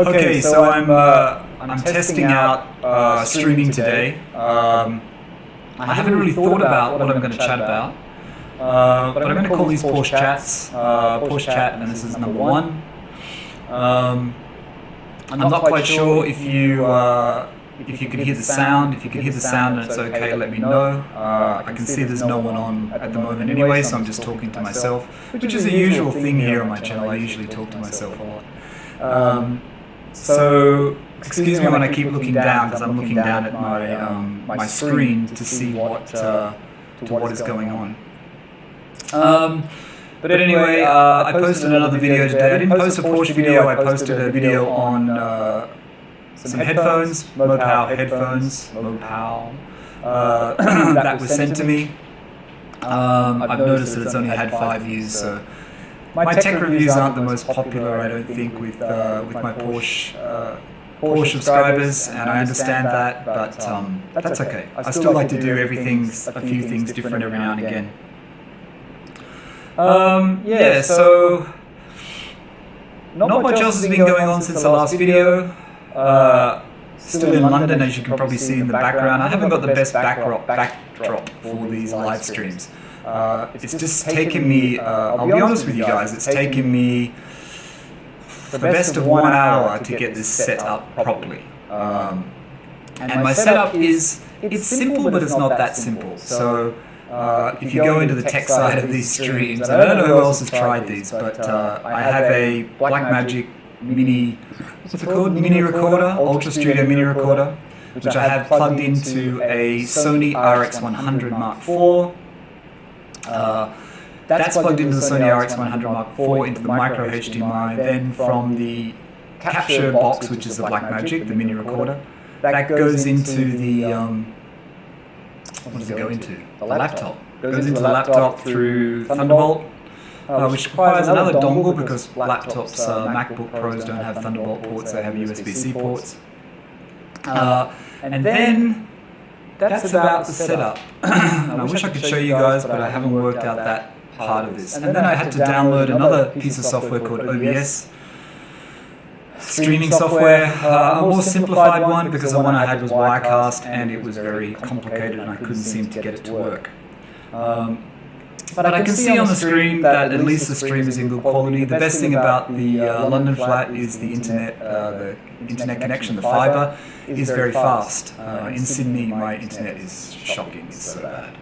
Okay, so I'm testing out streaming today. I haven't really thought about what I'm going to chat about, but I'm going to call these Porsche Chats. Porsche Chat, and this is number 1. I'm not quite sure if you can hear the sound. If you can hear the sound and it's okay, let me know. I can see there's no one on at the moment anyway, so I'm just talking to myself, which is a usual thing here on my channel. I usually talk to myself a lot. So excuse me when I keep looking down, because I'm looking down at my screen to see what is going on. But anyway, I posted another video today. I didn't post a Porsche video. I posted a video on some headphones, Mopao headphones, that was sent to me. I've noticed that it's only had 5 views, so my tech reviews aren't the most popular, I don't think, with my Porsche subscribers, and I understand that, but that's okay. I still like to do a few things different every now and again. Yeah, so not much else has been going on since the last video. Still in London, as you can probably see in the background. I haven't got the best backdrop for these live streams. It's just taken me, I'll be honest with you guys, it's taken me the best of 1 hour to get this set up properly. And my setup it's simple, but it's not that simple. So if you go into the tech side of these streams, I don't know who else has tried these, but I have a Blackmagic mini, what's it called? Mini recorder, Ultra Studio mini recorder, which I have plugged into a Sony RX 100 Mark IV. That's plugged into the Sony RX 100 Mark IV into the micro HDMI. Then from the capture box, which is the Blackmagic, the mini recorder, that goes into the what does it go into? The laptop. Goes into the laptop through Thunderbolt, which requires another dongle because laptops, MacBook Pros don't have Thunderbolt ports, they have USB-C ports. And then that's about the setup. And I wish I could show you guys, but I haven't worked out that part of this. And then I had to download another piece of software called OBS, streaming software, a more simplified one, because the one I had was Wirecast and it was very complicated and I couldn't seem to get it to work. But I can see on the screen that at least the stream is in good quality. The best thing about the London flat is the internet connection, the fibre, is very fast. In Sydney, my internet is shocking, it's so bad.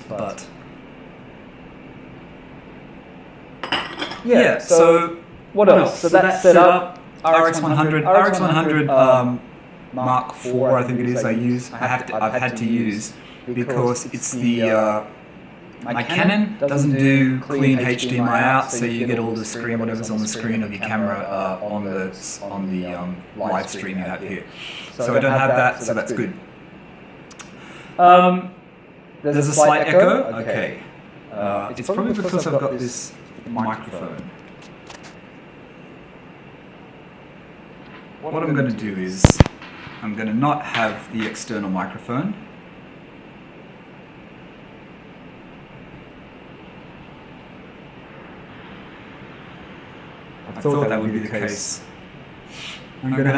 But yeah, so what else? So that's set up. RX 100 Mark IV, I think it is. I've had to use because it's the my Canon doesn't do clean HDMI out, so you get all the screen, whatever's on the screen of your camera on the live stream you have here. So I don't have that, so that's good. There's a slight echo. Okay, it's probably because I've got this microphone. What I'm going to do is I'm going to not have the external microphone. I thought that would be the case. I'm going to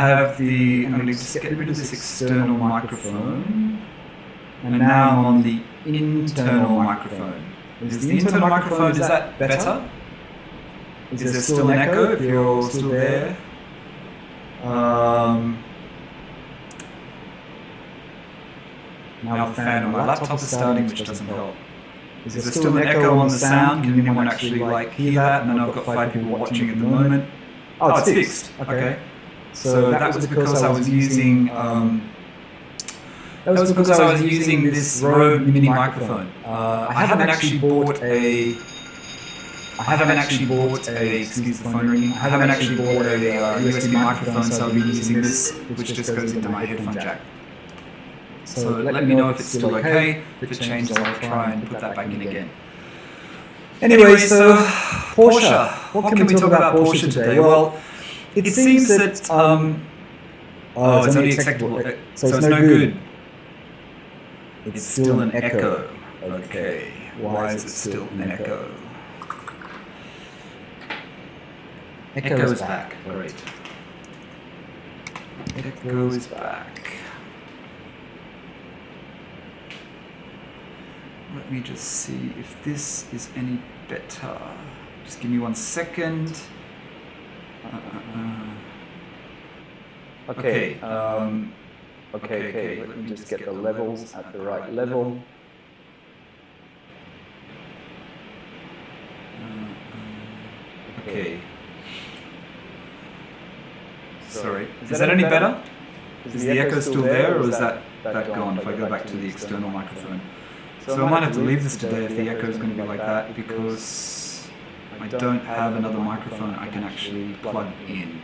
just get rid of this external microphone, and now I'm on the internal microphone. Is the internal microphone, is that better? Is there still an echo if you're still there? Now the fan on my laptop is starting, which doesn't help. Is there still an echo on the sound? Can anyone actually hear that? And I know I've got 5 people watching at the moment. Oh, it's fixed. Okay. So that was because I was using this Rode mini microphone. I haven't actually bought a. Excuse the phone ringing. I haven't actually bought a USB microphone, so I'll be using this, which just goes into my headphone jack. So let me know if it's still okay. If it changes, I'll try and put that back in again. Anyway, so Porsche. What can we talk about Porsche today? Well, it seems that it's only acceptable, so it's no good. It's still an echo. Okay, why is it still an echo? Echo is back. Great. Echo is back. Let me just see if this is any better. Just give me 1 second. Okay. Okay. Let me just get the levels at the right level. Okay. Sorry. Is that any better? Is the echo still there, or is that gone if I go back to the external microphone? So I might have to leave this today if the echo is going to be like that, because I don't have another microphone I can actually plug in.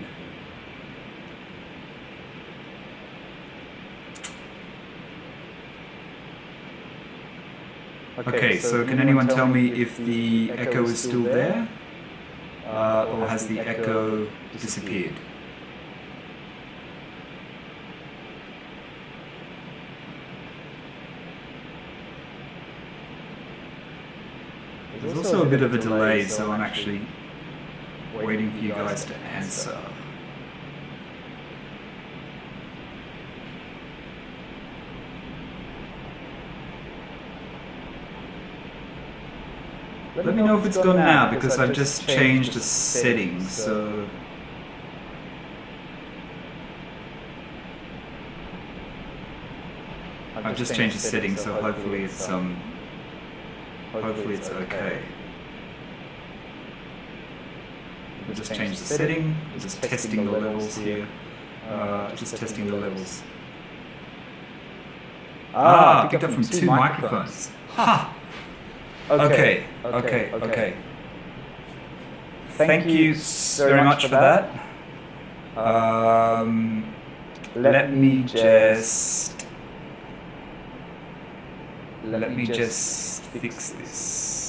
Okay, so can anyone tell me if the echo is still there, or has the echo disappeared? There's also a bit of a delay, so I'm actually waiting for you guys to answer. Let me know if it's gone now, because I've just changed a setting, so... I've just changed the setting, so hopefully it's okay. We'll just change the setting, we're just testing the levels here. Just testing the levels. Picked up from 2 microphones. Ha! Okay. Thank you very much for that. Let me just fix this.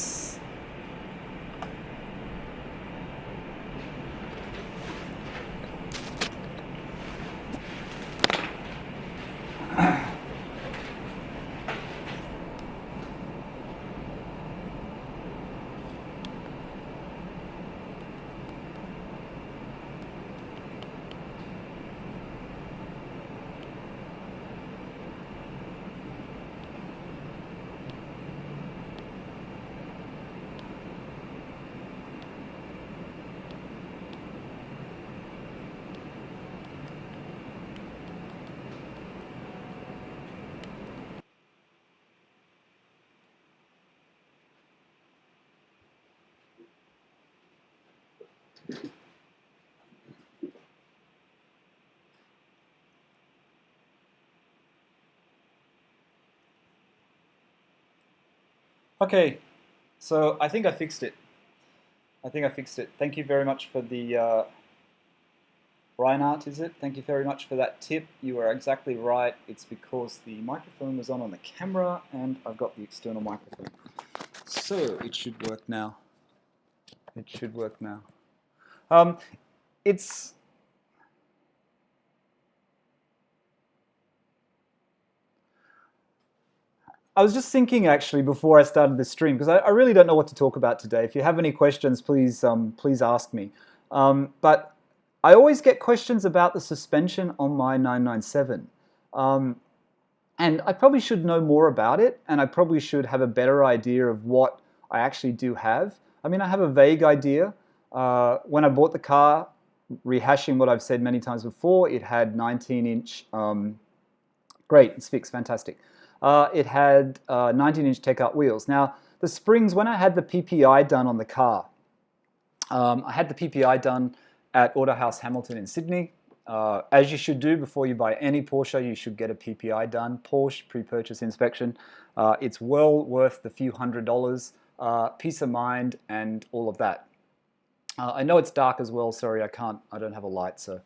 Okay, so I think I fixed it. Thank you very much for the Reinhardt, is it? Thank you very much for that tip. You are exactly right. It's because the microphone was on the camera and I've got the external microphone. So it should work now. I was just thinking actually before I started the stream, because I really don't know what to talk about today. If you have any questions, please ask me. But I always get questions about the suspension on my 997. And I probably should know more about it, and I probably should have a better idea of what I actually do have. I mean, I have a vague idea. When I bought the car, rehashing what I've said many times before, it had 19-inch, great, it's fixed, fantastic. It had 19-inch Tech-Up wheels. Now, the springs, when I had the PPI done on the car, I had the PPI done at Auto House Hamilton in Sydney. As you should do before you buy any Porsche, you should get a PPI done, Porsche pre-purchase inspection. It's well worth the few $100s, peace of mind and all of that. I know it's dark as well, sorry, I don't have a light, so.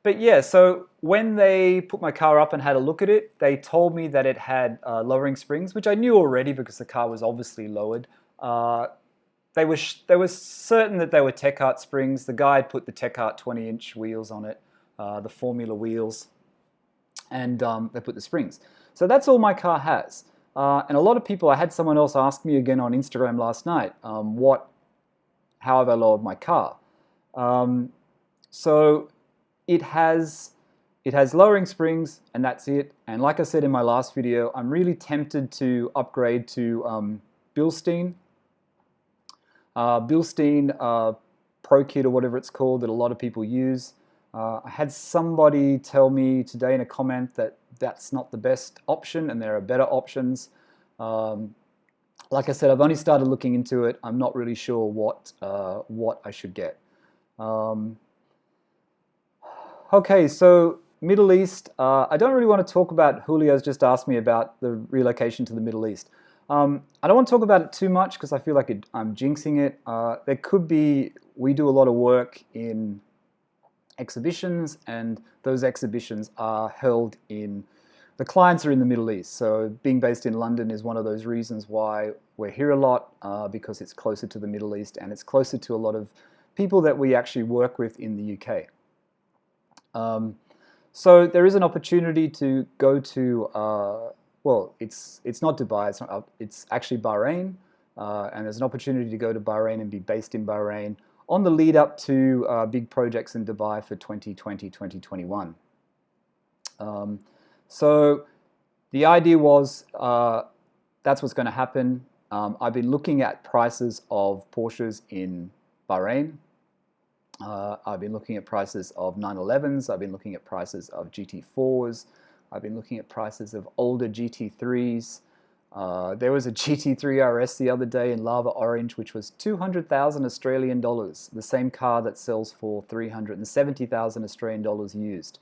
But yeah, so when they put my car up and had a look at it, they told me that it had lowering springs, which I knew already because the car was obviously lowered. They were certain that they were Tech-Art springs. The guy had put the Tech-Art 20-inch wheels on it, the Formula wheels, and they put the springs. So that's all my car has. And a lot of people, I had someone else ask me again on Instagram last night, how have I lowered my car? So it has lowering springs, and that's it. And like I said in my last video, I'm really tempted to upgrade to Bilstein. Bilstein Pro Kit or whatever it's called that a lot of people use. I had somebody tell me today in a comment that that's not the best option and there are better options. Like I said, I've only started looking into it. I'm not really sure what I should get. Okay, so Middle East. I don't really want to talk about, Julio's just asked me about the relocation to the Middle East. I don't want to talk about it too much because I feel like I'm jinxing it. There could be, we do a lot of work in exhibitions, and those exhibitions are held in, the clients are in the Middle East. So being based in London is one of those reasons why we're here a lot, because it's closer to the Middle East and it's closer to a lot of people that we actually work with in the UK. So there is an opportunity to go to, well, it's not Dubai, it's actually Bahrain, and there's an opportunity to go to Bahrain and be based in Bahrain on the lead up to big projects in Dubai for 2020, 2021. So the idea was that's what's going to happen. I've been looking at prices of Porsches in Bahrain. I've been looking at prices of 911s. I've been looking at prices of GT4s. I've been looking at prices of older GT3s. There was a GT3 RS the other day in Lava Orange, which was 200,000 Australian dollars, the same car that sells for 370,000 Australian dollars used.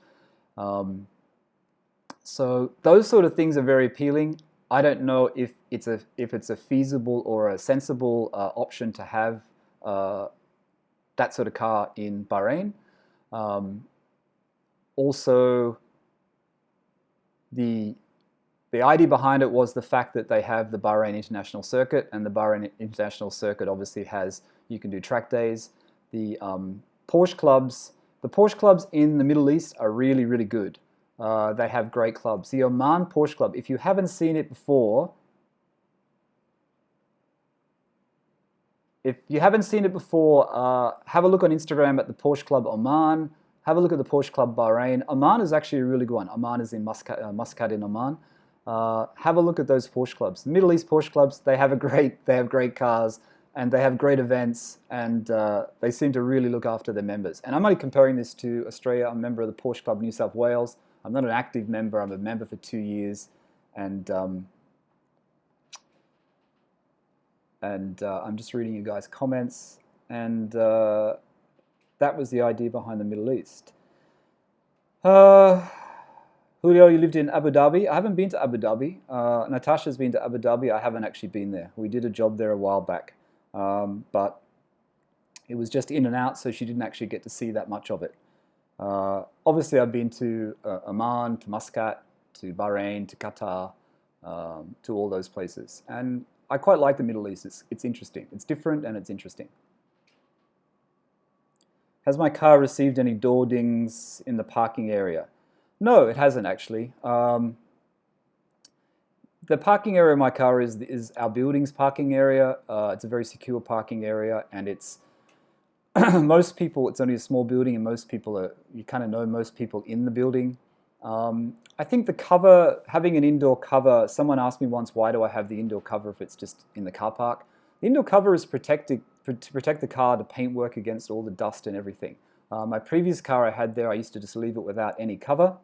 So those sort of things are very appealing. I don't know if it's a feasible or a sensible option to have that sort of car in Bahrain. Also, the idea behind it was the fact that they have the Bahrain International Circuit, and the Bahrain International Circuit obviously has, you can do track days. The Porsche clubs in the Middle East are really, really good. They have great clubs. The Oman Porsche Club, if you haven't seen it before, have a look on Instagram at the Porsche Club Oman. Have a look at the Porsche Club Bahrain. Oman is actually a really good one. Oman is in Muscat in Oman. Have a look at those Porsche clubs. The Middle East Porsche clubs, they have great cars, and they have great events, and they seem to really look after their members. And I'm only comparing this to Australia. I'm a member of the Porsche Club New South Wales. I'm not an active member. I'm a member for 2 years, and I'm just reading you guys' comments, and that was the idea behind the Middle East. Julio, you lived in Abu Dhabi. I haven't been to Abu Dhabi. Natasha's been to Abu Dhabi. I haven't actually been there. We did a job there a while back, but it was just in and out, so she didn't actually get to see that much of it. Obviously, I've been to Oman, to Muscat, to Bahrain, to Qatar, to all those places, and I quite like the Middle East. It's interesting. It's different and it's interesting. Has my car received any door dings in the parking area? No, it hasn't actually. The parking area of my car is our building's parking area. It's a very secure parking area, and it's most people. It's only a small building, and most people you kind of know most people in the building. I think the cover, having an indoor cover, someone asked me once, why do I have the indoor cover if it's just in the car park? The indoor cover is to protect the car, to paint work against all the dust and everything. My previous car I had there, I used to just leave it without any cover,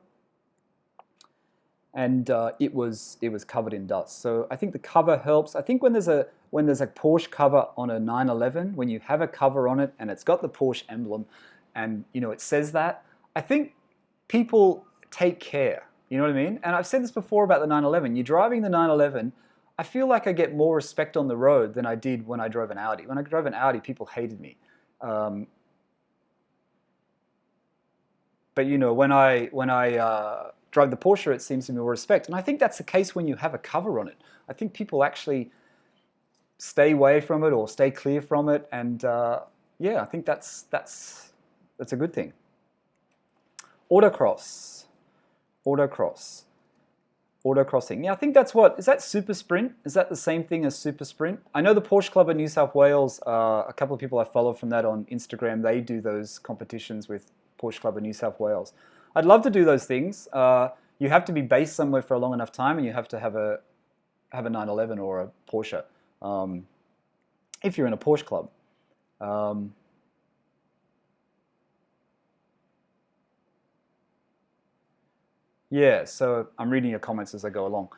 and it was covered in dust. So I think the cover helps. I think when there's a Porsche cover on a 911, when you have a cover on it and it's got the Porsche emblem, and it says that, I think people take care. You know what I mean? And I've said this before about the 911. You're driving the 911, I feel like I get more respect on the road than I did when I drove an Audi. When I drove an Audi, people hated me. But when I drive the Porsche, it seems to be more respect. And I think that's the case when you have a cover on it. I think people actually stay away from it or stay clear from it. And yeah, I think that's a good thing. Autocross. autocrossing. Yeah, I think that's what, is that Super Sprint? Is that the same thing as Super Sprint? I know the Porsche Club of New South Wales, a couple of people I follow from that on Instagram, they do those competitions with Porsche Club of New South Wales. I'd love to do those things. You have to be based somewhere for a long enough time, and you have to have a 911 or a Porsche if you're in a Porsche club. Yeah, so I'm reading your comments as I go along.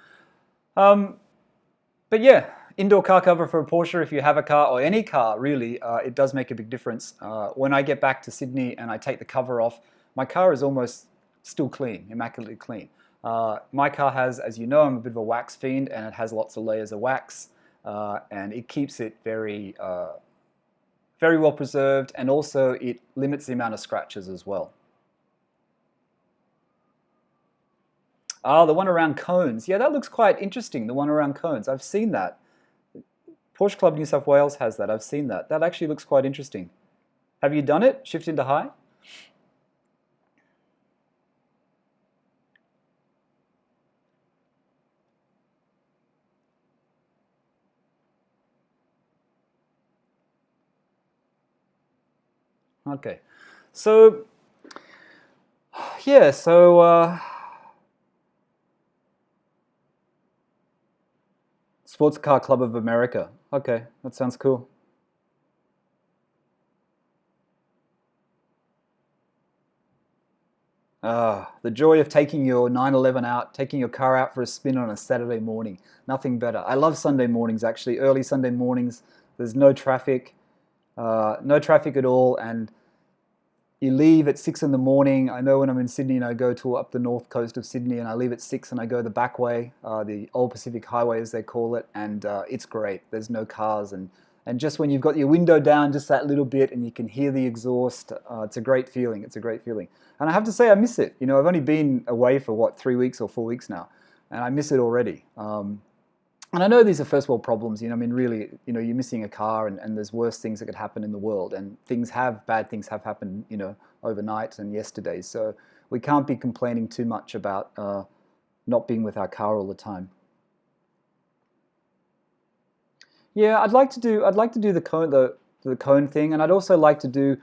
But yeah, indoor car cover for a Porsche, if you have a car, or any car really, it does make a big difference. When I get back to Sydney and I take the cover off, my car is almost still clean, immaculately clean. My car has, as you know, I'm a bit of a wax fiend, and it has lots of layers of wax, and it keeps it very, very well preserved, and also it limits the amount of scratches as well. Ah, the one around cones. Yeah, that looks quite interesting, the one around cones. I've seen that. Porsche Club New South Wales has that. I've seen that. That actually looks quite interesting. Have you done it? Shift into high? Okay. So, yeah, so... Sports Car Club of America. Okay, that sounds cool. Ah, the joy of taking your 911 out, taking your car out for a spin on a Saturday morning. Nothing better. I love Sunday mornings, actually. Early Sunday mornings. There's no traffic at all, and you leave at 6 in the morning. I know when I'm in Sydney and I go to up the north coast of Sydney, and I leave at 6 and I go the back way, the Old Pacific Highway as they call it, and it's great. There's no cars, and just when you've got your window down just that little bit and you can hear the exhaust, it's a great feeling. It's a great feeling. And I have to say I miss it. You know, I've only been away for what, 3 weeks or 4 weeks now, and I miss it already. And I know these are first world problems, you know, I mean, really, you know, you're missing a car, and there's worse things that could happen in the world, and bad things have happened, you know, overnight and yesterday. So we can't be complaining too much about not being with our car all the time. Yeah, I'd like to do the cone thing, and I'd also like to do,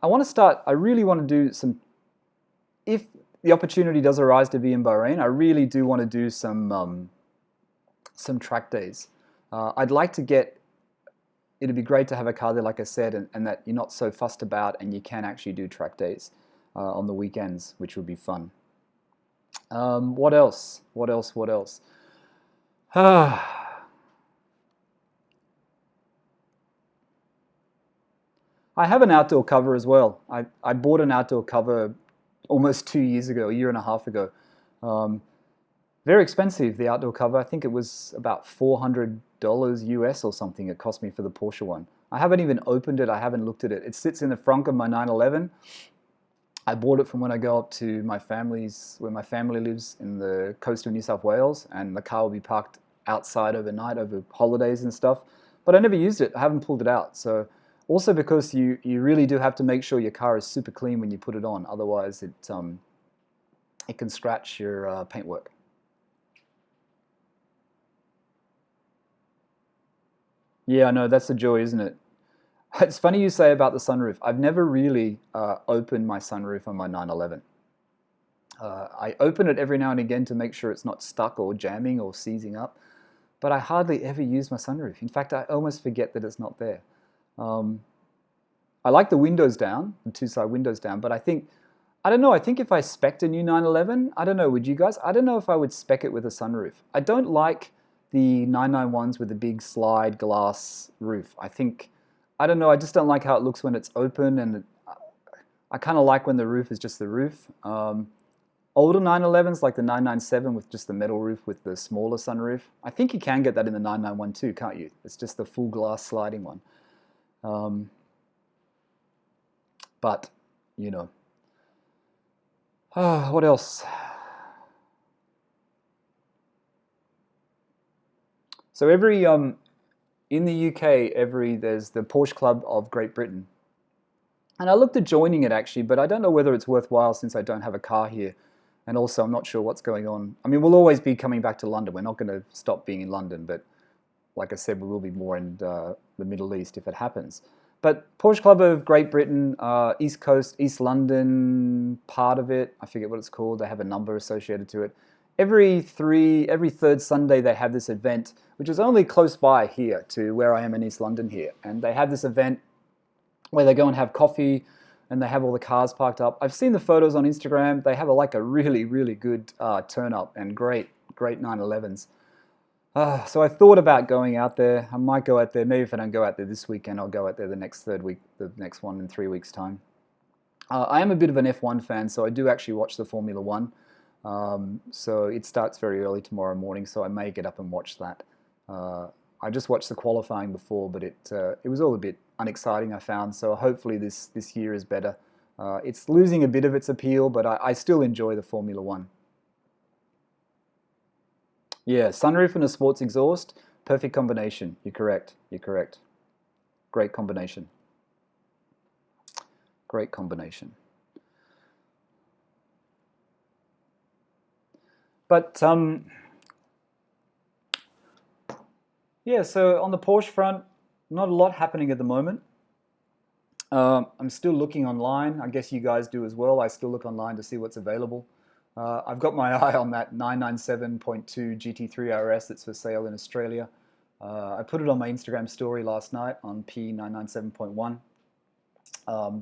I really want to do some, if the opportunity does arise to be in Bahrain, I really do want to do some track days. I'd like to it'd be great to have a car there, like I said, and that you're not so fussed about, and you can actually do track days on the weekends, which would be fun. What else? What else? What else? I have an outdoor cover as well. I bought an outdoor cover almost 2 years ago, a year and a half ago. Very expensive, the outdoor cover. I think it was about $400 US or something it cost me for the Porsche one. I haven't even opened it. I haven't looked at it. It sits in the front of my 911. I bought it from when I go up to where my family lives in the coast of New South Wales, and the car will be parked outside overnight over holidays and stuff. But I never used it. I haven't pulled it out. So also because you really do have to make sure your car is super clean when you put it on. Otherwise it can scratch your paintwork. Yeah, I know, that's the joy, isn't it? It's funny you say about the sunroof. I've never really opened my sunroof on my 911. I open it every now and again to make sure it's not stuck or jamming or seizing up, but I hardly ever use my sunroof. In fact, I almost forget that it's not there. I like the windows down, the two-side windows down, but I don't know, I think if I spec'd a new 911, I don't know, would you guys? I don't know if I would spec it with a sunroof. I don't like the 991s with the big slide glass roof. I don't know, I just don't like how it looks when it's open, and I kind of like when the roof is just the roof. Older 911s like the 997 with just the metal roof with the smaller sunroof. I think you can get that in the 991 too, can't you? It's just the full glass sliding one. But, you know. What else? So in the UK, there's the Porsche Club of Great Britain. And I looked at joining it actually, but I don't know whether it's worthwhile since I don't have a car here. And also, I'm not sure what's going on. I mean, we'll always be coming back to London. We're not going to stop being in London, but like I said, we will be more in the Middle East if it happens. But Porsche Club of Great Britain, East Coast, East London, part of it, I forget what it's called. They have a number associated to it. Every third Sunday they have this event, which is only close by here to where I am in East London here. And they have this event where they go and have coffee, and they have all the cars parked up. I've seen the photos on Instagram. They have a really, really good turn up and great 911s. So I thought about going out there. I might go out there. Maybe if I don't go out there this weekend, I'll go out there the next one in 3 weeks' time. I am a bit of an F1 fan, so I do actually watch the Formula One. So it starts very early tomorrow morning, so I may get up and watch that. I just watched the qualifying before, but it was all a bit unexciting, I found. So hopefully this year is better. It's losing a bit of its appeal, but I still enjoy the Formula One. Yeah, sunroof and a sports exhaust, perfect combination. You're correct. You're correct. Great combination. Great combination. But yeah, so on the Porsche front, not a lot happening at the moment. I'm still looking online. I guess you guys do as well. I still look online to see what's available. I've got my eye on that 997.2 GT3 RS that's for sale in Australia. I put it on my Instagram story last night on P997.1.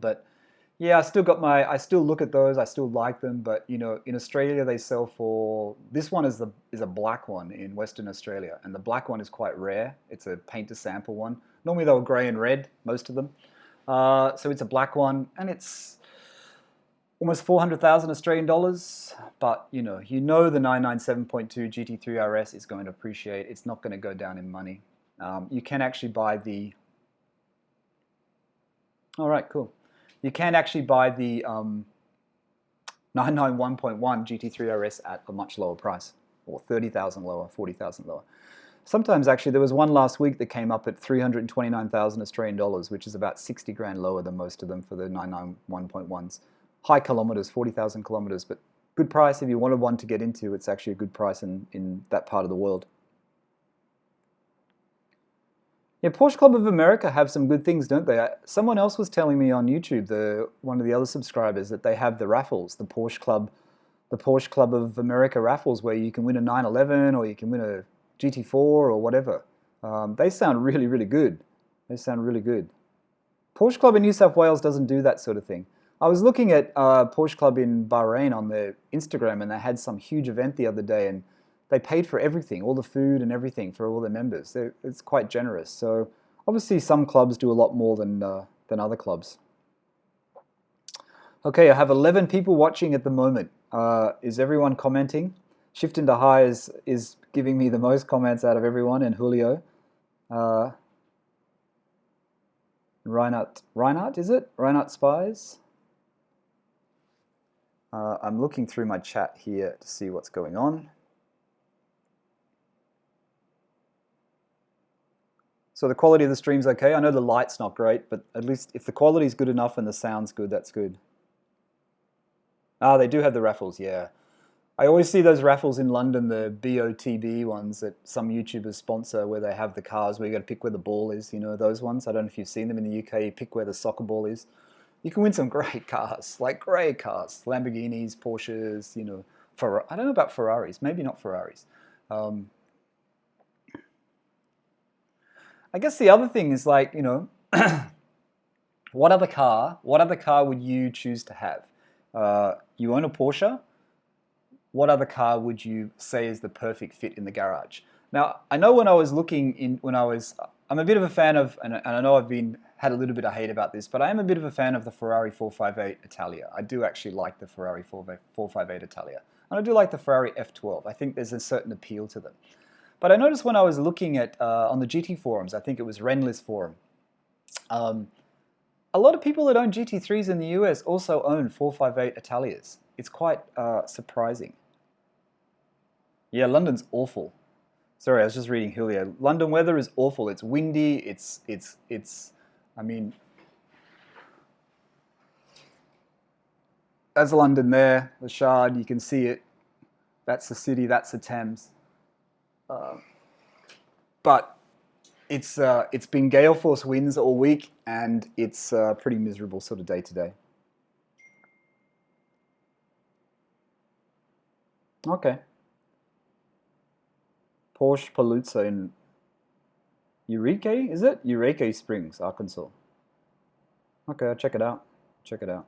But yeah, I still look at those. I still like them, but you know, in Australia they sell for, this one is a black one in Western Australia, and the black one is quite rare. It's a paint to sample one. Normally they were grey and red, most of them. So it's a black one, and it's almost 400,000 Australian dollars, but you know the 997.2 GT3 RS is going to appreciate. It's not going to go down in money. You can actually buy the, all right, cool. You can actually buy the 991.1 GT3 RS at a much lower price, or 30,000 lower, 40,000 lower. Sometimes actually, there was one last week that came up at 329,000 Australian dollars, which is about 60 grand lower than most of them for the 991.1s. High kilometers, 40,000 kilometers, but good price if you wanted one to get into. It's actually a good price in that part of the world. Yeah, Porsche Club of America have some good things, don't they? Someone else was telling me on YouTube, one of the other subscribers, that they have the raffles, the Porsche Club of America raffles, where you can win a 911 or you can win a GT4 or whatever. They sound really, really good. They sound really good. Porsche Club in New South Wales doesn't do that sort of thing. I was looking at Porsche Club in Bahrain on their Instagram, and they had some huge event the other day, and they paid for everything, all the food and everything for all their members. It's quite generous. So obviously some clubs do a lot more than other clubs. Okay, I have 11 people watching at the moment. Is everyone commenting? Shift into high is giving me the most comments out of everyone, and Julio. Reinhardt, is it? Reinhardt Spies? I'm looking through my chat here to see what's going on. So the quality of the stream's okay. I know the light's not great, but at least if the quality's good enough and the sound's good, that's good. Ah, they do have the raffles, yeah. I always see those raffles in London, the BOTB ones that some YouTubers sponsor, where they have the cars where you got to pick where the ball is, you know, those ones. I don't know if you've seen them in the UK. You pick where the soccer ball is. You can win some great cars, like great cars. Lamborghinis, Porsches, you know, I don't know about Ferraris, maybe not Ferraris. I guess the other thing is, like, you know, what other car would you choose to have? You own a Porsche. What other car would you say is the perfect fit in the garage? Now, I know when I was looking I'm a bit of a fan of, and I know I've had a little bit of hate about this, but I am a bit of a fan of the Ferrari 458 Italia. I do actually like the Ferrari 458 Italia. And I do like the Ferrari F12. I think there's a certain appeal to them. But I noticed when I was looking at, on the GT forums, I think it was Renless forum, a lot of people that own GT3s in the US also own 458 Italias. It's quite surprising. Yeah, London's awful. Sorry, I was just reading Julio. London weather is awful. It's windy. I mean, That's London there, the Shard, you can see it. That's the city, that's the Thames. But it's been gale force winds all week, and it's pretty miserable sort of day to day. Okay. Porsche Palooza in Eureka, is it? Eureka Springs, Arkansas. Okay, I'll check it out. Check it out.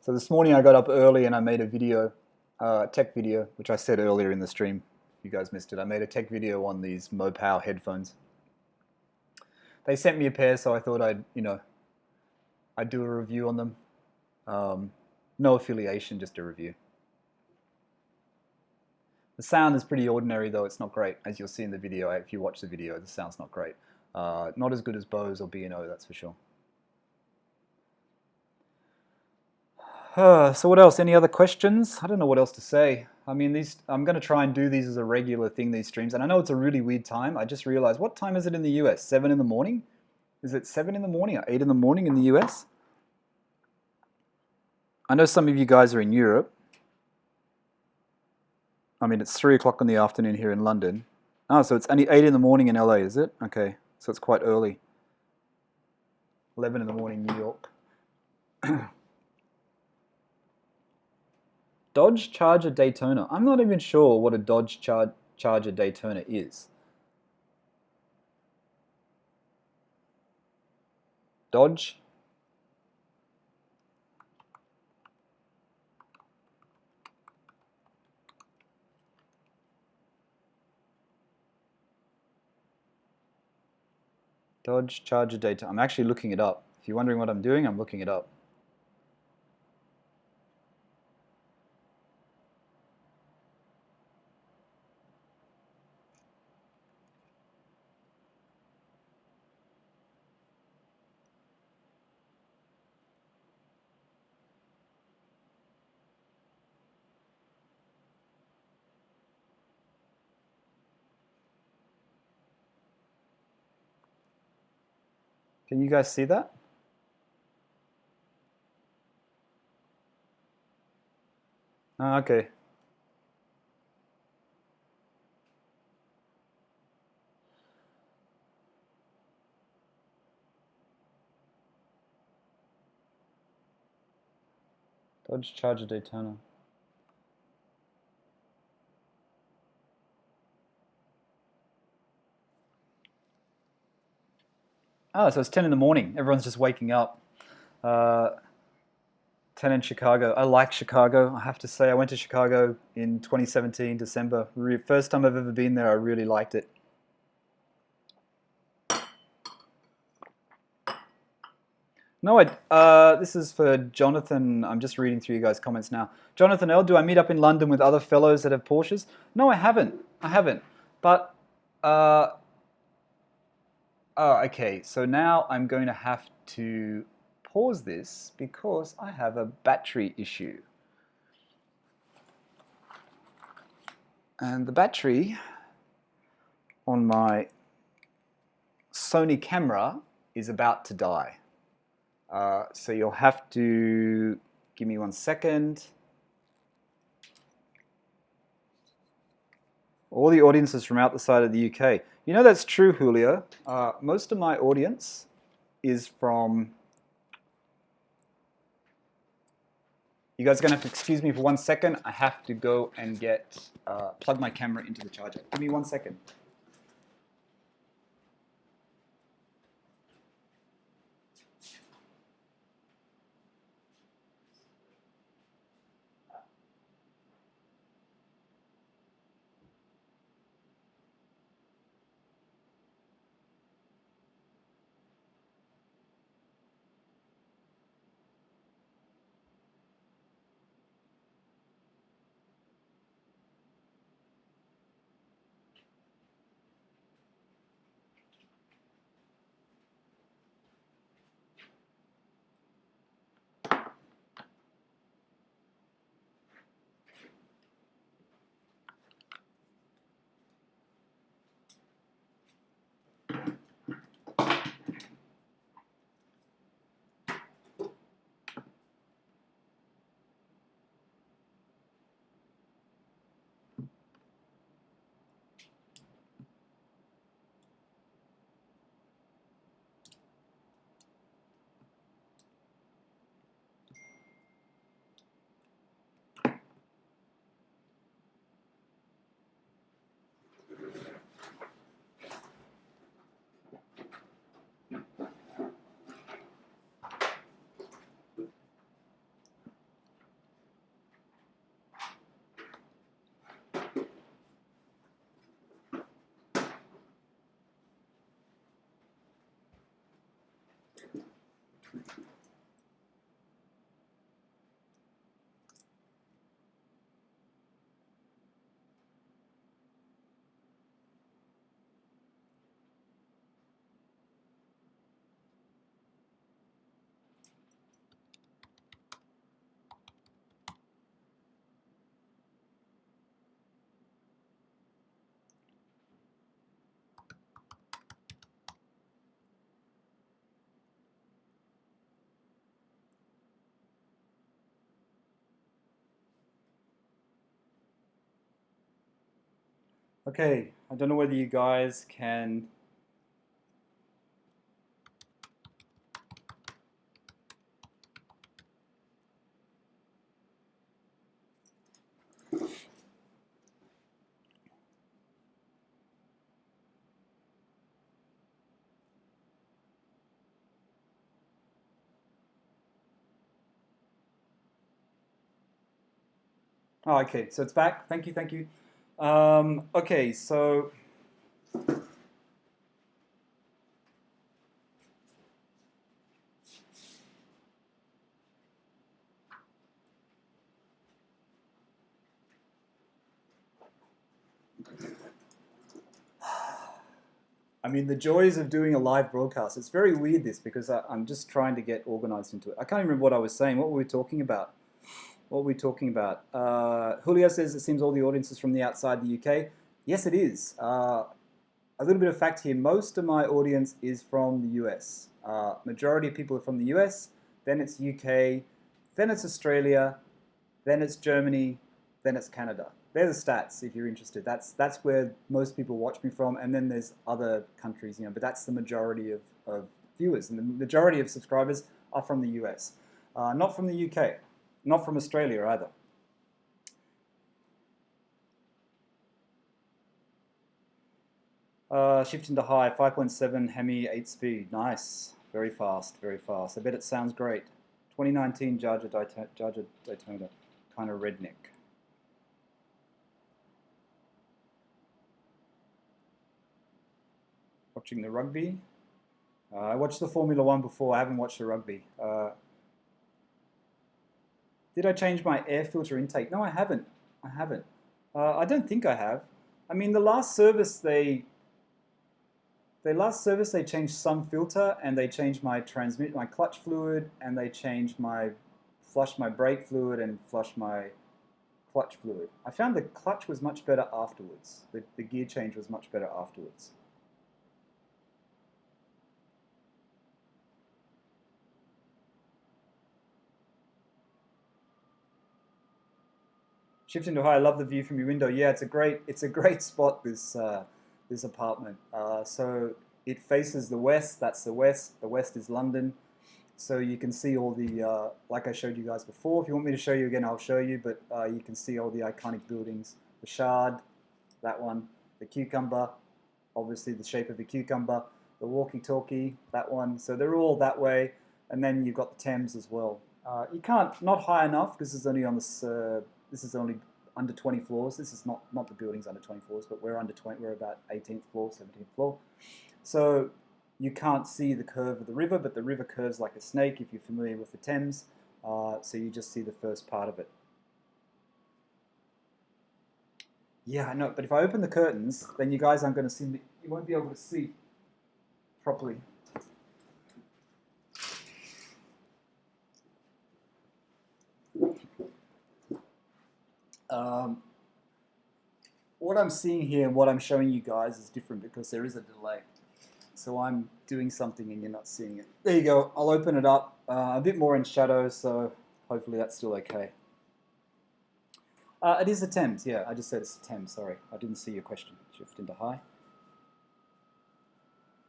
So this morning I got up early and I made a video, tech video, which I said earlier in the stream. If you guys missed it, I made a tech video on these Mopao headphones. They sent me a pair, so I thought I'd do a review on them. No affiliation, just a review. The sound is pretty ordinary though, it's not great. As you'll see in the video, if you watch the video, the sound's not great. Not as good as Bose or B&O, that's for sure. So what else? Any other questions? I don't know what else to say. I mean, I'm going to try and do these as a regular thing, these streams. And I know it's a really weird time. I just realized, what time is it in the US? 7 in the morning? Is it 7 in the morning or 8 in the morning in the US? I know some of you guys are in Europe. I mean, it's 3 o'clock in the afternoon here in London. Oh, so it's only 8 in the morning in LA, is it? Okay, so it's quite early. 11 in the morning, New York. Dodge Charger Daytona. I'm not even sure what a Dodge Charger Daytona is. Dodge. Dodge Charger Daytona. I'm actually looking it up. If you're wondering what I'm doing, I'm looking it up. Can you guys see that? Okay. Dodge Charger Daytona. Oh, so it's 10 in the morning. Everyone's just waking up. 10 in Chicago. I like Chicago. I have to say, I went to Chicago in 2017, December. First time I've ever been there. I really liked it. No, this is for Jonathan. I'm just reading through you guys' comments now. Jonathan L., do I meet up in London with other fellows that have Porsches? No, I haven't. I haven't. But, oh, okay. So now I'm going to have to pause this because I have a battery issue. And the battery on my Sony camera is about to die. So you'll have to give me 1 second. All the audience is from out the side of the UK. You know that's true, Julio. Most of my audience is from... You guys are going to have to excuse me for 1 second. I have to go and plug my camera into the charger. Give me 1 second. Okay, I don't know whether you guys can... Oh, okay, so it's back. Thank you, thank you. Okay, so... I mean, the joys of doing a live broadcast. It's very weird, this, because I'm just trying to get organized into it. I can't remember what I was saying. What were we talking about? What were we talking about? Julio says it seems all the audience is from the outside the UK. Yes, it is. A little bit of fact here. Most of my audience is from the US. Majority of people are from the US. Then it's UK. Then it's Australia. Then it's Germany. Then it's Canada. They're the stats if you're interested. That's where most people watch me from. And then there's other countries, but that's the majority of viewers. And the majority of subscribers are from the US. Not from the UK. Not from Australia either. Shifting to high, 5.7 Hemi 8-speed. Nice. Very fast, very fast. I bet it sounds great. 2019 Charger Daytona. Kind of redneck. Watching the rugby. I watched the Formula One before. I haven't watched the rugby. Did I change my air filter intake? No, I haven't. I haven't. I don't think I have. I mean, the last service they changed some filter, and they changed my clutch fluid, and they changed flushed my brake fluid and flushed my clutch fluid. I found the clutch was much better afterwards. The gear change was much better afterwards. Shifting to high, I love the view from your window. Yeah, it's a great spot, this apartment. So it faces the west. That's the west. The west is London. So you can see all the, like I showed you guys before. If you want me to show you again, I'll show you. But you can see all the iconic buildings. The Shard, that one. The Cucumber, obviously the shape of the cucumber. The walkie-talkie, that one. So they're all that way. And then you've got the Thames as well. You can't, not high enough, because it's only on this. This is only under 20 floors. This is not the building's under 20 floors, but we're under 20. We're about 18th floor, 17th floor. So you can't see the curve of the river, but the river curves like a snake if you're familiar with the Thames. So you just see the first part of it. Yeah, I know, but if I open the curtains, then you guys aren't going to see me. You won't be able to see properly. What I'm seeing here and what I'm showing you guys is different because there is a delay. So I'm doing something and you're not seeing it. There you go. I'll open it up a bit more in shadow, so hopefully that's still okay. It is the Thames, yeah. I just said it's the Thames, sorry. I didn't see your question. Shift into high.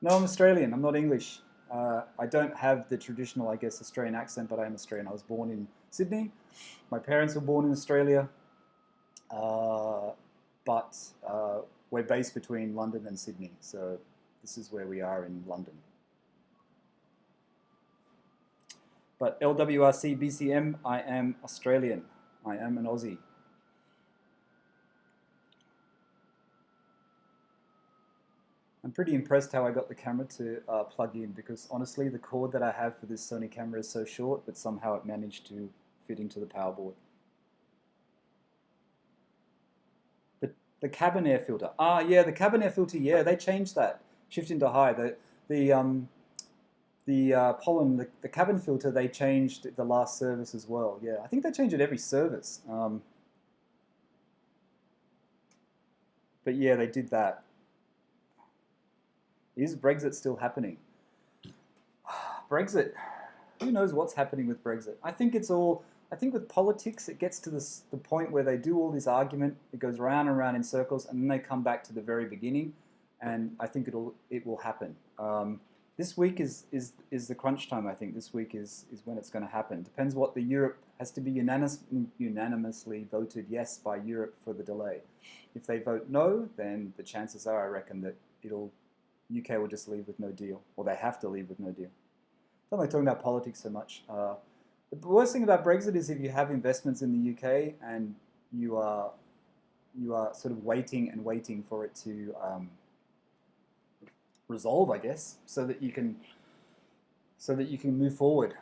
No, I'm Australian. I'm not English. I don't have the traditional, I guess, Australian accent, but I am Australian. I was born in Sydney. My parents were born in Australia. But we're based between London and Sydney, so this is where we are in London. But LWRC BCM, I am Australian. I am an Aussie. I'm pretty impressed how I got the camera to plug in, because honestly the cord that I have for this Sony camera is so short, but somehow it managed to fit into the power board. The cabin air filter. Ah, yeah, the cabin air filter. Yeah, they changed that. Shift into high. The pollen, the cabin filter. They changed the last service as well. Yeah, I think they change it every service. But yeah, they did that. Is Brexit still Brexit. Who knows what's happening with Brexit? I think it's all. I think with politics, it gets to the point where they do all this argument, it goes round and round in circles, and then they come back to the very beginning, and I think it will happen. This week is the crunch time. I think this week is when it's going to happen. Depends what the Europe has to be unanimously voted yes by Europe for the delay. If they vote no, then the chances are, I reckon, that UK will just leave with no deal, or they have to leave with no deal. I don't like talking about politics so much. The worst thing about Brexit is if you have investments in the UK and you are sort of waiting and waiting for it to resolve, I guess, so that you can move forward.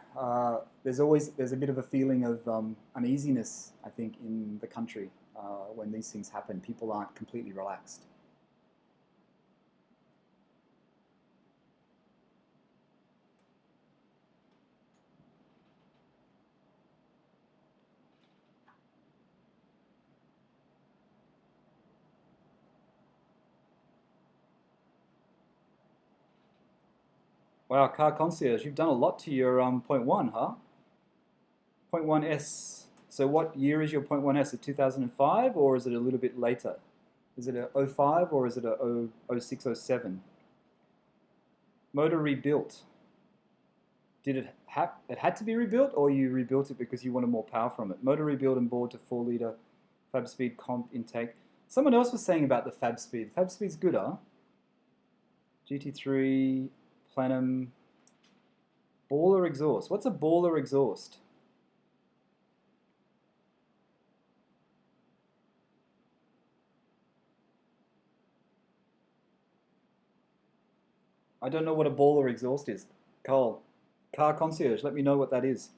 There's a bit of a feeling of uneasiness, I think, in the country when these things happen. People aren't completely relaxed. Wow, Car Concierge, you've done a lot to your point one, huh? Point 1S. So what year is your point 1S? A 2005 or is it a little bit later? Is it a 05 or is it a 06, 07? Motor rebuilt. Did it had to be rebuilt, or you rebuilt it because you wanted more power from it? Motor rebuild and board to 4-litre fab speed comp intake. Someone else was saying about the fab speed. Fab speed's good, huh? GT3 Plenum baller exhaust. What's a baller exhaust? I don't know what a baller exhaust is. Carl, Car Concierge, let me know what that is.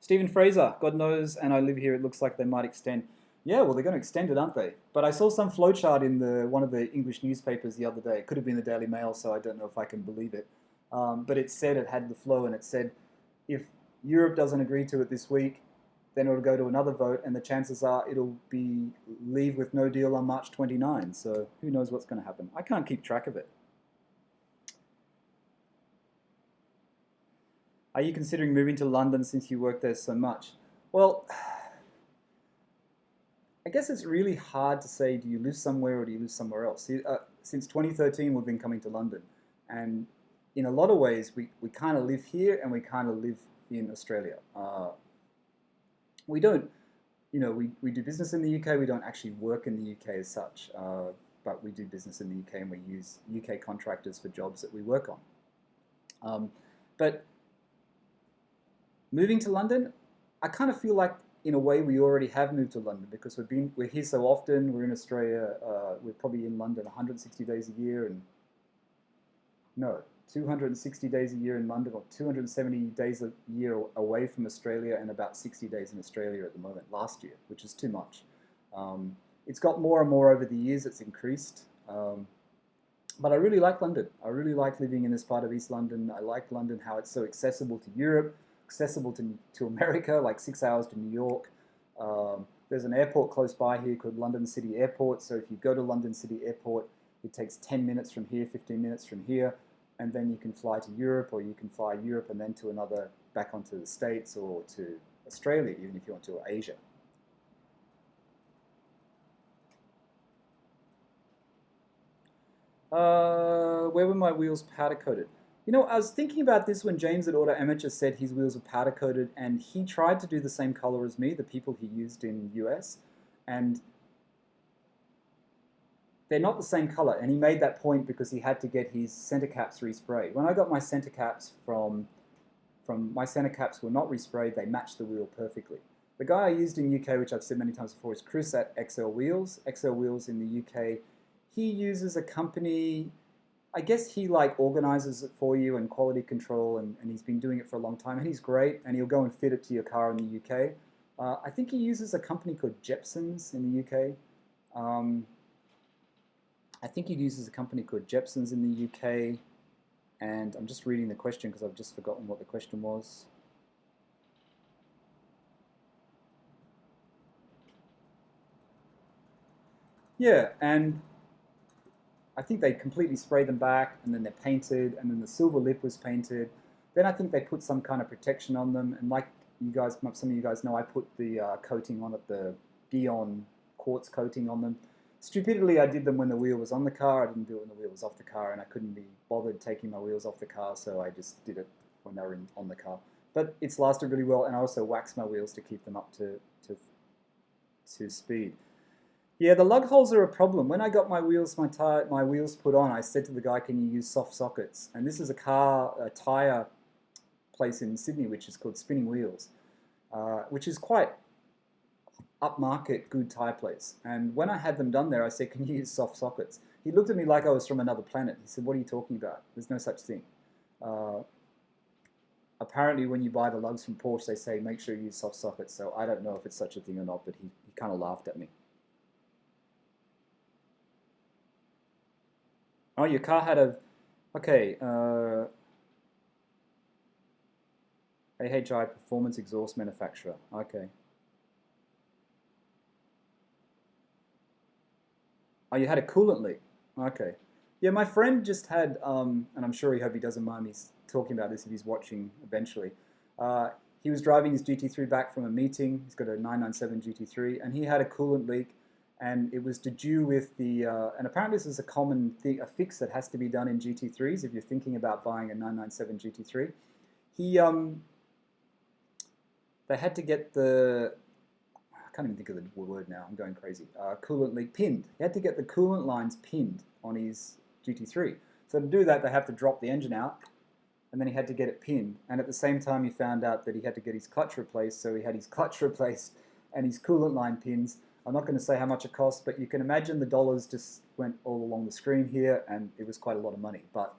Stephen Fraser, God knows, and I live here, it looks like they might extend. Yeah, well, they're going to extend it, aren't they? But I saw some flowchart in one of the English newspapers the other day. It could have been the Daily Mail, so I don't know if I can believe it. But it said it had the flow, and it said if Europe doesn't agree to it this week, then it'll go to another vote, and the chances are it'll be leave with no deal on March 29. So who knows what's going to happen? I can't keep track of it. Are you considering moving to London since you work there so much? Well, I guess it's really hard to say, do you live somewhere or do you live somewhere else? Since 2013, we've been coming to London. And in a lot of ways, we kind of live here and we kind of live in Australia. We don't, we do business in the UK. We don't actually work in the UK as such. But we do business in the UK and we use UK contractors for jobs that we work on. But moving to London, I kind of feel like in a way we already have moved to London because we're here so often. We're in Australia. We're probably in London 160 days a year, and no, 260 days a year in London, or 270 days a year away from Australia, and about 60 days in Australia at the moment. Last year, which is too much. It's got more and more over the years. It's increased. But I really like London. I really like living in this part of East London. I like London, how it's so accessible to Europe, accessible to America, like 6 hours to New York. There's an airport close by here called London City Airport. So if you go to London City Airport, it takes 10 minutes from here, 15 minutes from here, and then you can fly to Europe, or you can fly Europe and then to back onto the States or to Australia, even if you want to, or Asia. Where were my wheels powder coated? I was thinking about this when James at Auto Amateur said his wheels were powder coated, and he tried to do the same color as me, the people he used in US, and they're not the same color. And he made that point because he had to get his center caps resprayed. When I got my center caps from my center caps were not resprayed, they matched the wheel perfectly. The guy I used in UK, which I've said many times before, is Chris at XL Wheels. XL Wheels in the UK. He uses a company, I guess he organizes it for you and quality control, and he's been doing it for a long time, and he's great, and he'll go and fit it to your car in the UK. I think he uses a company called Jepson's in the UK. I think he uses a company called Jepson's in the UK, and I'm just reading the question because I've just forgotten what the question was. Yeah, and I think they completely spray them back, and then they're painted, and then the silver lip was painted. Then I think they put some kind of protection on them, and like some of you guys know I put the coating on it, the Dion quartz coating on them. Stupidly, I did them when the wheel was on the car. I didn't do it when the wheel was off the car, and I couldn't be bothered taking my wheels off the car, so I just did it when they were on the car. But it's lasted really well, and I also waxed my wheels to keep them up to speed. Yeah, the lug holes are a problem. When I got my wheels put on, I said to the guy, "Can you use soft sockets?" And this is a tire place in Sydney, which is called Spinning Wheels, which is quite upmarket, good tire place. And when I had them done there, I said, "Can you use soft sockets?" He looked at me like I was from another planet. He said, "What are you talking about? There's no such thing." Apparently, when you buy the lugs from Porsche, they say make sure you use soft sockets. So I don't know if it's such a thing or not, but he kind of laughed at me. Oh, your car had a... Okay. AHI Performance Exhaust Manufacturer. Okay. Oh, you had a coolant leak. Okay. Yeah, my friend just had, and I'm sure he doesn't mind me talking about this if he's watching eventually. He was driving his GT3 back from a meeting. He's got a 997 GT3, and he had a coolant leak, and it was to do with the, and apparently this is a common thing, a fix that has to be done in GT3s if you're thinking about buying a 997 GT3. They had to get the, I can't even think of the word now, I'm going crazy, coolant leak pinned. He had to get the coolant lines pinned on his GT3. So to do that, they have to drop the engine out, and then he had to get it pinned. And at the same time, he found out that he had to get his clutch replaced, so he had his clutch replaced and his coolant line pins. I'm not going to say how much it cost, but you can imagine the dollars just went all along the screen here, and it was quite a lot of money. But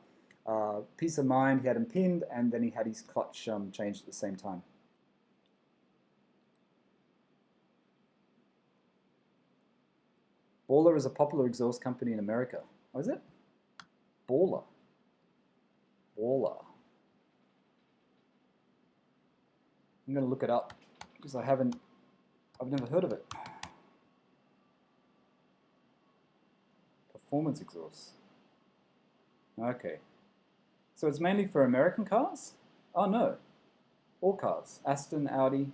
peace of mind, he had them pinned, and then he had his clutch changed at the same time. Baller is a popular exhaust company in America. Oh, is it? Baller. Baller. I'm going to look it up because I've never heard of it. Performance exhaust. Okay. So it's mainly for American cars? Oh no. All cars. Aston, Audi.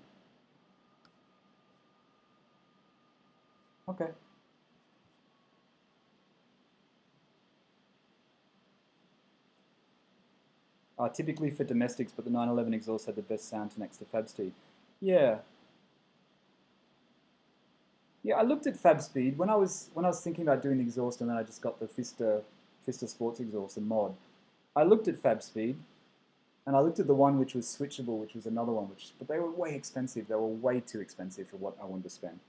Okay. Typically for domestics, but the 911 exhaust had the best sound to next to FabSpeed. Yeah. Yeah, I looked at FabSpeed when I was thinking about doing the exhaust, and then I just got the Fister Sports exhaust and mod. I looked at FabSpeed, and I looked at the one which was switchable, which was another one, but they were way expensive. They were way too expensive for what I wanted to spend.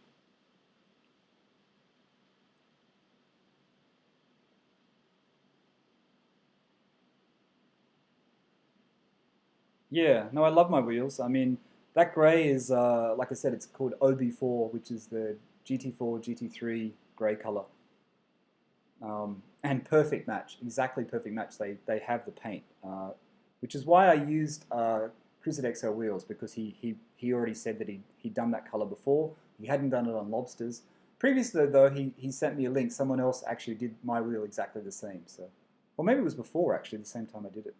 Yeah, no, I love my wheels. I mean, that grey is, like I said, it's called OB4, which is the GT4, GT3 grey color. And perfect match, exactly perfect match. They have the paint, which is why I used Cruiser XL wheels, because he already said that he'd done that color before. He hadn't done it on Lobsters. Previously, though, he sent me a link. Someone else actually did my wheel exactly the same. So, or maybe it was before, actually, the same time I did it.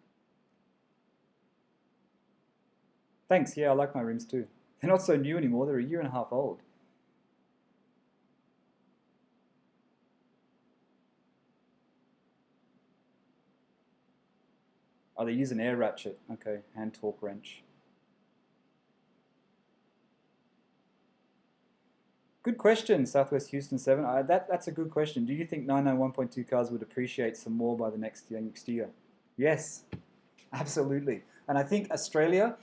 Thanks, yeah, I like my rims too. They're not so new anymore, they're a year and a half old. Oh, they use an air ratchet. Okay, hand torque wrench. Good question, Southwest Houston 7. That's a good question. Do you think 991.2 cars would appreciate some more by the next year? Yes, absolutely. And I think Australia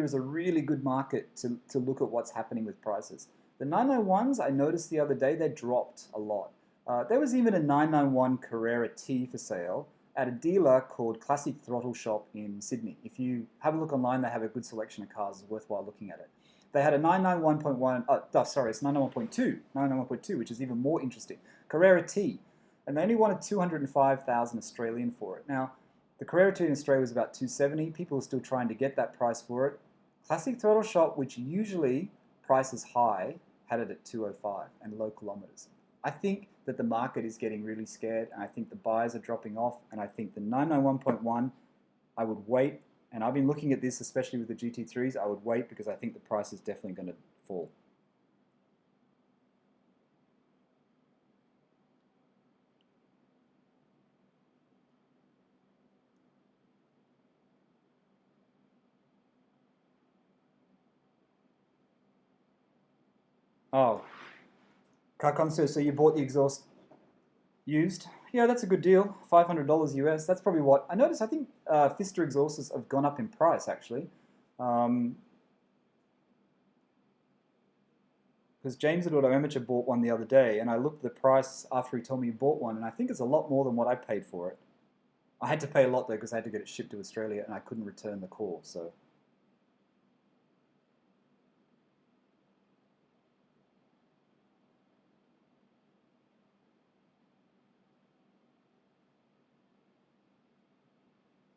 is a really good market to look at what's happening with prices. The 991s, I noticed the other day, they dropped a lot. There was even a 991 Carrera T for sale at a dealer called Classic Throttle Shop in Sydney. If you have a look online, they have a good selection of cars. It's worthwhile looking at it. They had a 991.1, sorry, it's 991.2, which is even more interesting. Carrera T, and they only wanted 205,000 Australian for it. Now, the Carrera T in Australia was about 270. People are still trying to get that price for it. Classic Throttle Shop, which usually prices high, had it at 205 and low kilometers. I think that the market is getting really scared, and I think the buyers are dropping off, and I think the 991.1, I would wait And I've been looking at this, especially with the GT3s. I would wait because I think the price is definitely going to fall. Oh, car concert. So you bought the exhaust used? Yeah, that's a good deal. $500 US. That's probably what I noticed. I think Fister exhausts have gone up in price actually. Because James at Auto Amateur bought one the other day, and I looked at the price after he told me he bought one, and I think it's a lot more than what I paid for it. I had to pay a lot though because I had to get it shipped to Australia, and I couldn't return the call. So.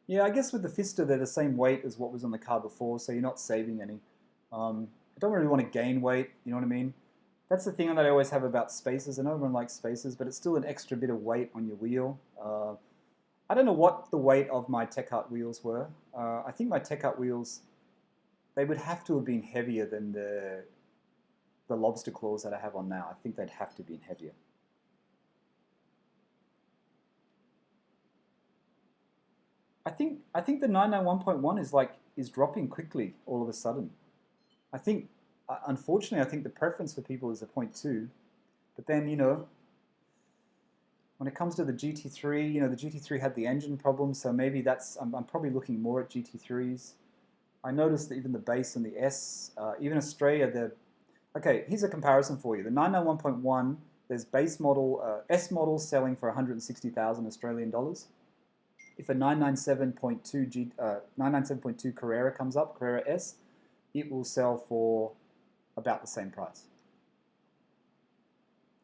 Yeah, I guess with the Fister, they're the same weight as what was on the car before, so you're not saving any. I don't really want to gain weight, you know what I mean? That's the thing that I always have about spacers. I know everyone likes spacers, but it's still an extra bit of weight on your wheel. I don't know what the weight of my Tech Hut wheels were. I think my Tech Hut wheels, they would have to have been heavier than the lobster claws that I have on now. I think they'd have to have been heavier. I think the 991.1 is dropping quickly all of a sudden. I think, unfortunately, I think the preference for people is the point 0.2. But then, when it comes to the GT3, the GT3 had the engine problem, so maybe I'm probably looking more at GT3s. I noticed that even the base and the S, even Australia, okay, here's a comparison for you. The 991.1, there's base model, S models selling for 160,000 Australian dollars. If a 997.2 Carrera comes up, Carrera S, it will sell for about the same price.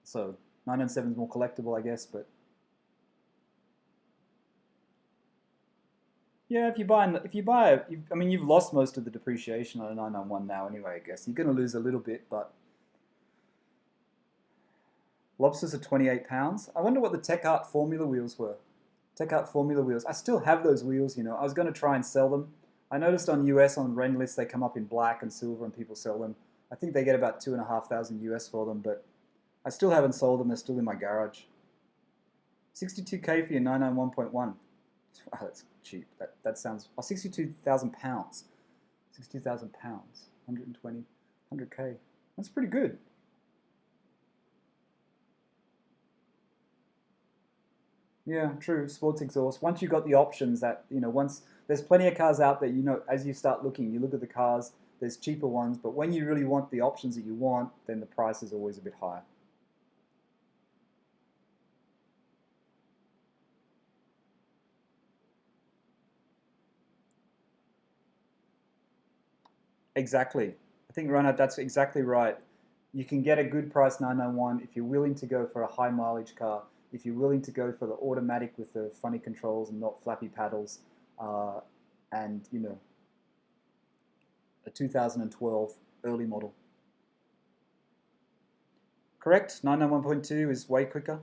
So 997 is more collectible, I guess, but yeah, if you buy, I mean, you've lost most of the depreciation on a 991 now anyway, I guess. You're going to lose a little bit, but lobsters are 28 pounds. I wonder what the Tech Art Formula wheels were. Tech Art Formula wheels. I still have those wheels, I was going to try and sell them. I noticed on US, on Renlist, they come up in black and silver and people sell them. I think they get about 2,500 US for them, but I still haven't sold them. They're still in my garage. 62K for your 991.1. Wow, that's cheap. That sounds... Oh, 62,000 pounds. 62,000 pounds. 120, 100K. That's pretty good. Yeah, true. Sports exhaust. Once you've got the options that, once there's plenty of cars out there, as you start looking, you look at the cars, there's cheaper ones, but when you really want the options that you want, then the price is always a bit higher. Exactly. I think, Ronald, that's exactly right. You can get a good price 991 if you're willing to go for a high mileage car, if you're willing to go for the automatic with the funny controls and not flappy paddles, and, a 2012 early model. Correct? 991.2 is way quicker.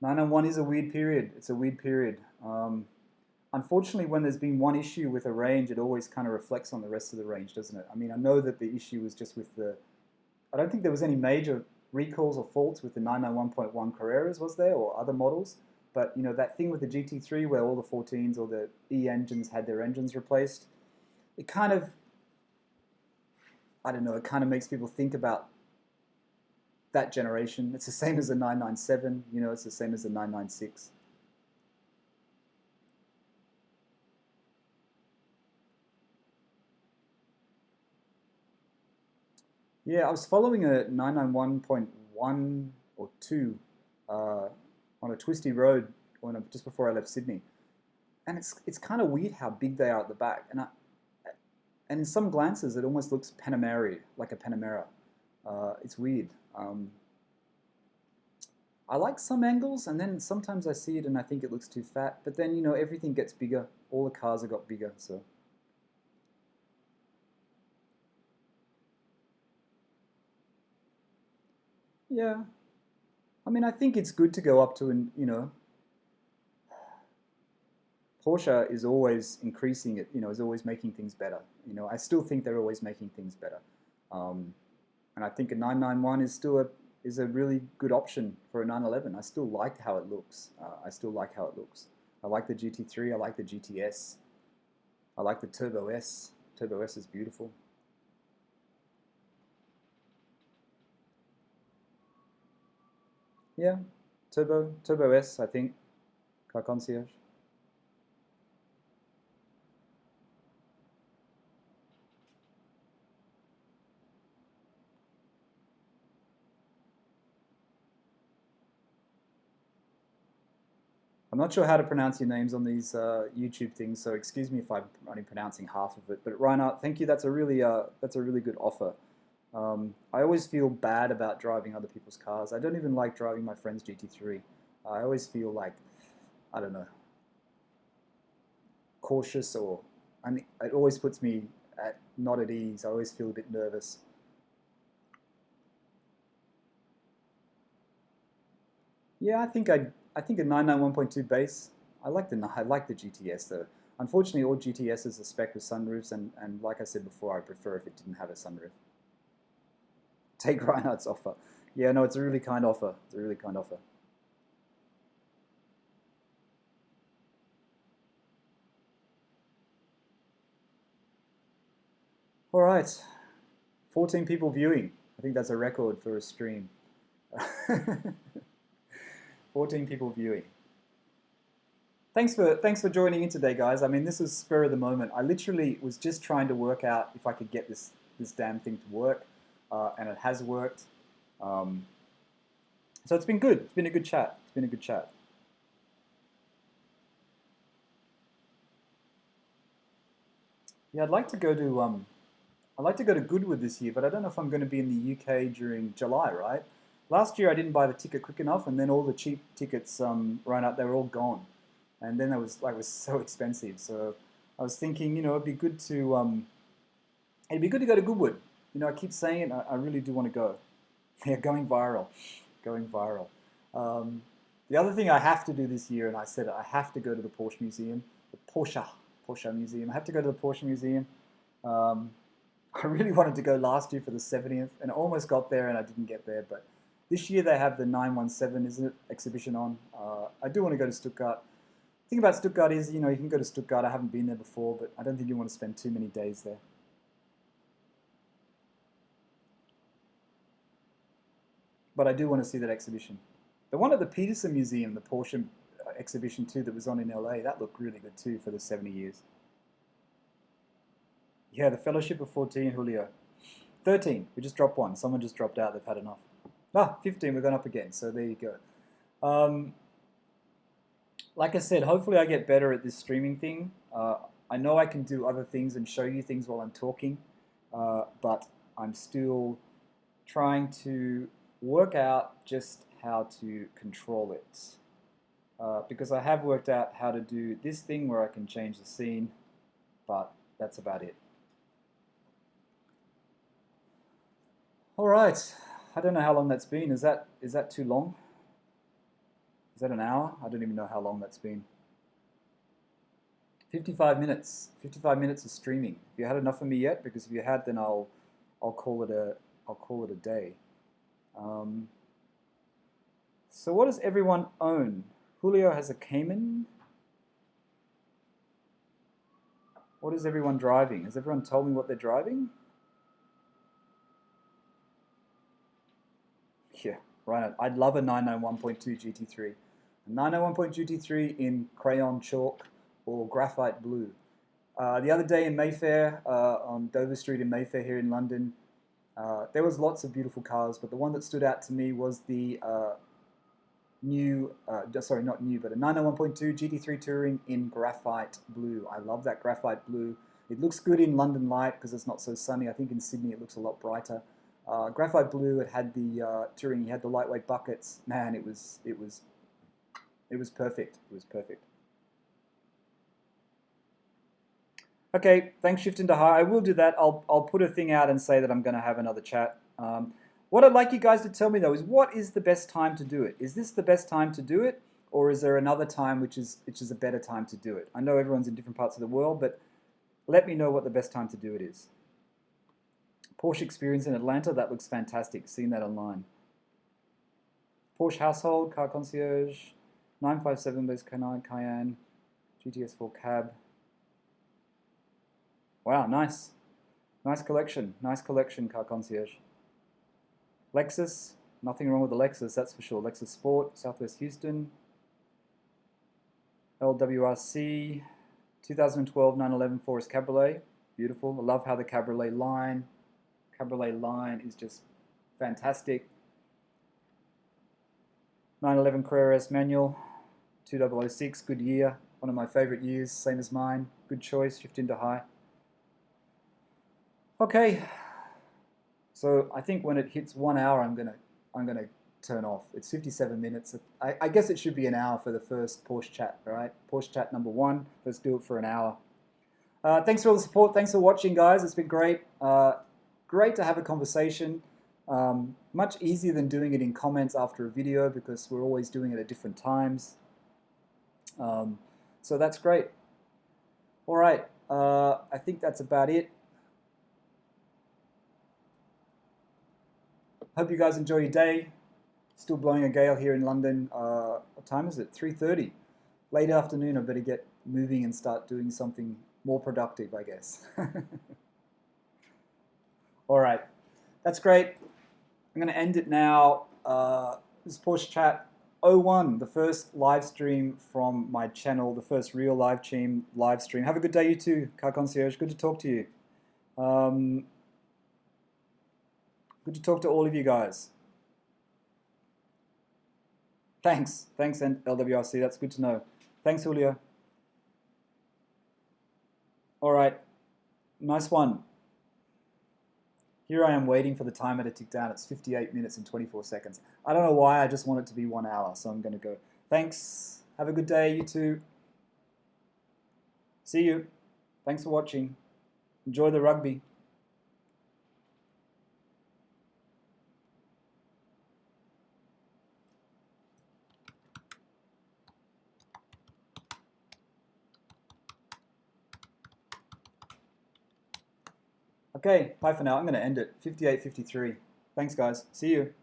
991 is a weird period. It's a weird period. Unfortunately, when there's been one issue with a range, it always kind of reflects on the rest of the range, doesn't it? I mean, I know that the issue was just with I don't think there was any major recalls or faults with the 991.1 Carreras, was there, or other models? But, that thing with the GT3 where all the 14s or the E engines had their engines replaced, it kind of, I don't know, it kind of makes people think about that generation. It's the same as the 997, it's the same as the 996. Yeah, I was following a 991.1 or 2 on a twisty road just before I left Sydney. And it's kind of weird how big they are at the back. And in some glances, it almost looks Panamera, like a Panamera. It's weird. I like some angles, and then sometimes I see it and I think it looks too fat. But then, everything gets bigger. All the cars have got bigger, so... Yeah. I mean, I think it's good to go up to, Porsche is always increasing it, is always making things better. I still think they're always making things better. And I think a 991 is still a really good option for a 911. I still like how it looks. I like the GT3, I like the GTS. I like the Turbo S. Turbo S is beautiful. Yeah, Turbo S, I think. Car Concierge. I'm not sure how to pronounce your names on these YouTube things, so excuse me if I'm only pronouncing half of it. But Reinhard, thank you. That's a really good offer. I always feel bad about driving other people's cars. I don't even like driving my friend's GT3. I always feel like, I don't know, cautious, it always puts me not at ease. I always feel a bit nervous. Yeah, I think a 991.2 base. I like the GTS though. Unfortunately, all GTSs are spec with sunroofs, and like I said before, I prefer if it didn't have a sunroof. Take Reinhardt's offer. Yeah, no, it's a really kind offer. It's a really kind offer. All right, 14 people viewing. I think that's a record for a stream. 14 people viewing. Thanks for joining in today, guys. I mean, this was spur of the moment. I literally was just trying to work out if I could get this damn thing to work, and it has worked. So it's been good. It's been a good chat. It's been a good chat. Yeah, I'd like to go to Goodwood this year, but I don't know if I'm going to be in the UK during July, right? Last year I didn't buy the ticket quick enough, and then all the cheap tickets ran out. They were all gone, and then it was so expensive. So I was thinking, it'd be good to go to Goodwood. I keep saying it. I really do want to go. Yeah, going viral. The other thing I have to do this year, and I said I have to go to the Porsche Museum, the Porsche Museum. I have to go to the Porsche Museum. I really wanted to go last year for the 70th, and I almost got there, and I didn't get there. But this year they have the 917, isn't it, exhibition on. I do want to go to Stuttgart. The thing about Stuttgart is, you can go to Stuttgart. I haven't been there before, but I don't think you want to spend too many days there. But I do want to see that exhibition. The one at the Peterson Museum, the Porsche exhibition too, that was on in LA, that looked really good too for the 70 years. Yeah, the Fellowship of 14, Julio. 13, we just dropped one. Someone just dropped out, they've had enough. 15, we've gone up again, so there you go. Like I said, hopefully I get better at this streaming thing. I know I can do other things and show you things while I'm talking, but I'm still trying to work out just how to control it. Because I have worked out how to do this thing where I can change the scene, but that's about it. All right, I don't know how long that's been. Is that too long? Is that an hour? I don't even know how long that's been. 55 minutes. 55 minutes of streaming. Have you had enough of me yet? Because if you had, then I'll call it a day. So what does everyone own? Julio has a Cayman. What is everyone driving? Has everyone told me what they're driving? Yeah, right. I'd love a 991.2 GT3. A 991.2 GT3 in crayon chalk or graphite blue. The other day in Mayfair, on Dover Street in Mayfair here in London, there was lots of beautiful cars, but the one that stood out to me was the new, sorry, not new, but a 991.2 GT3 Touring in graphite blue. I love that graphite blue. It looks good in London light because it's not so sunny. I think in Sydney it looks a lot brighter. Graphite blue. It had the Touring. You had the lightweight buckets. Man, it was perfect. It was perfect. Okay, thanks, Shift into High. I will do that. I'll put a thing out and say that I'm going to have another chat. What I'd like you guys to tell me though is what is the best time to do it? Is this the best time to do it, or is there another time which is a better time to do it? I know everyone's in different parts of the world, but let me know what the best time to do it is. Porsche experience in Atlanta, that looks fantastic. Seen that online. Porsche household, car concierge, 957 base Cayenne, GTS4 cab. Wow, nice. Nice collection, car concierge. Lexus, nothing wrong with the Lexus, that's for sure. Lexus Sport, Southwest Houston. LWRC, 2012 911 Forest Cabriolet, beautiful. I love how the Cabriolet line is just fantastic. 911 Carrera S manual, 2006, good year, one of my favorite years, same as mine. Good choice, shift into high. Okay, so I think when it hits 1 hour, I'm gonna turn off. It's 57 minutes. I guess it should be an hour for the first Porsche Chat, all right? Porsche Chat number 1. Let's do it for an hour. Thanks for all the support. Thanks for watching, guys. It's been great. Great to have a conversation. Much easier than doing it in comments after a video because we're always doing it at different times. So that's great. All right, I think that's about it. Hope you guys enjoy your day. Still blowing a gale here in London. What time is it? 3:30. Late afternoon. I better get moving and start doing something more productive, I guess. All right, that's great. I'm going to end it now. This is Porsche Chat 01, the first live stream from my channel, the first real live stream. Have a good day, you too, Car Concierge. Good to talk to you. Good to talk to all of you guys. Thanks, LWRC. That's good to know. Thanks, Julio. All right, nice one. Here I am waiting for the timer to tick down. It's 58 minutes and 24 seconds. I don't know why, I just want it to be 1 hour, so I'm going to go. Thanks. Have a good day, you too. See you. Thanks for watching. Enjoy the rugby. Okay, bye for now. I'm going to end it. 58:53. Thanks, guys. See you.